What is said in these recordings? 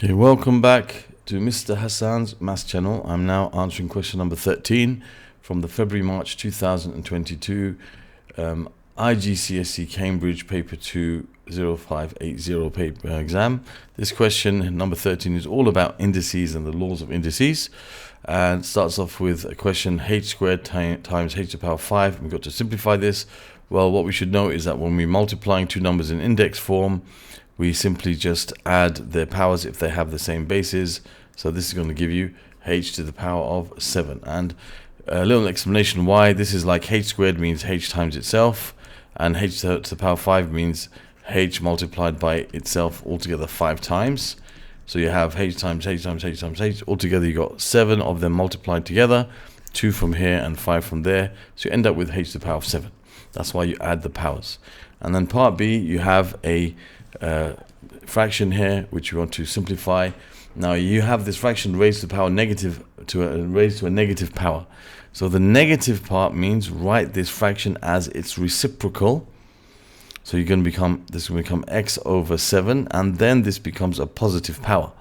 Okay, welcome back to Mr. Hassan's Maths channel. I'm now answering question number 13 from the February-March 2022 IGCSE Cambridge paper 2 0580 paper exam. This question, number 13, is all about indices and the laws of indices, and starts off with a question: h squared times h to the power 5. We've got to simplify this. Well, what we should know is that when we're multiplying two numbers in index form, we simply just add their powers if they have the same bases. So this is going to give you h to the power of 7. And a little explanation why this is like h squared means h times itself, and h to the power 5 means h multiplied by itself altogether 5 times. So you have h times h times h times h. Altogether you got 7 of them multiplied together, 2 from here and 5 from there. So you end up with h to the power of 7. That's why you add the powers. And then part B, you have a fraction here which you want to simplify. Now you have this fraction raised to the power negative raised to a negative power. So the negative part means write this fraction as its reciprocal. So you're going to become, this will become x over 7, and then this becomes a positive power.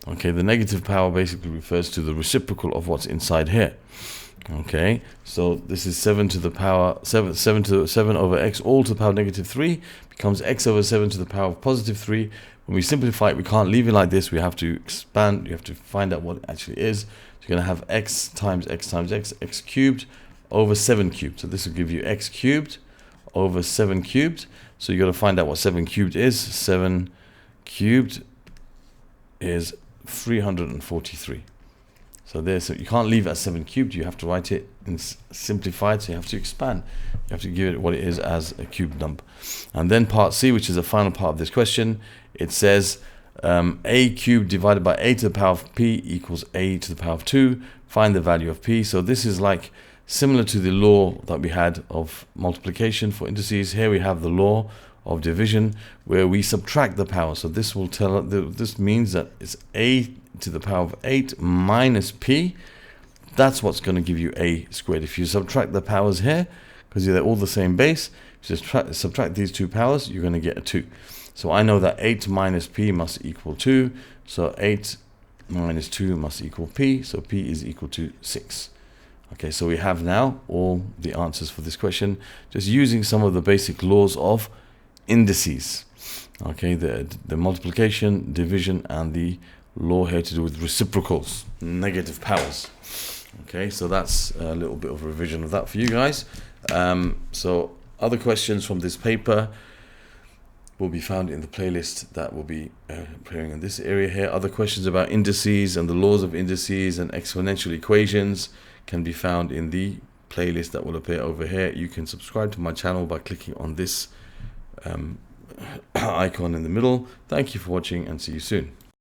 Okay, the negative power basically refers to the reciprocal of what's inside here. Okay, so this is 7 to the power 7 over x all to the power negative 3 becomes x over 7 to the power of positive 3. When we simplify it, we can't leave it like this. We have to expand. You have to find out what it actually is. So you're going to have x times x times x, x cubed over 7 cubed. So this will give you x cubed over 7 cubed. So you got to find out what 7 cubed is. 7 cubed is 343. So there, so you can't leave it as 7 cubed. You have to write it in simplified. So you have to expand. You have to give it what it is as a cubed number. And then part C, which is the final part of this question, it says a cubed divided by a to the power of p equals a to the power of 2. Find the value of p. So this is like similar to the law that we had of multiplication for indices. Here we have the law of division where we subtract the power. So this will tell, this means that it's a to the power of 8 minus p. That's what's going to give you a squared. If you subtract the powers here, because they're all the same base, just subtract these two powers, you're going to get a 2. So I know that 8 minus p must equal 2. So 8 minus 2 must equal p. So p is equal to 6. Okay, so we have now all the answers for this question, just using some of the basic laws of indices. Okay, the multiplication, division, and the law here to do with reciprocals, negative powers. Okay, so that's a little bit of a revision of that for you guys. So other questions from this paper will be found in the playlist that will be appearing in this area here. Other questions about indices and the laws of indices and exponential equations can be found in the playlist that will appear over here. You can subscribe to my channel by clicking on this icon in the middle. Thank you for watching, and see you soon.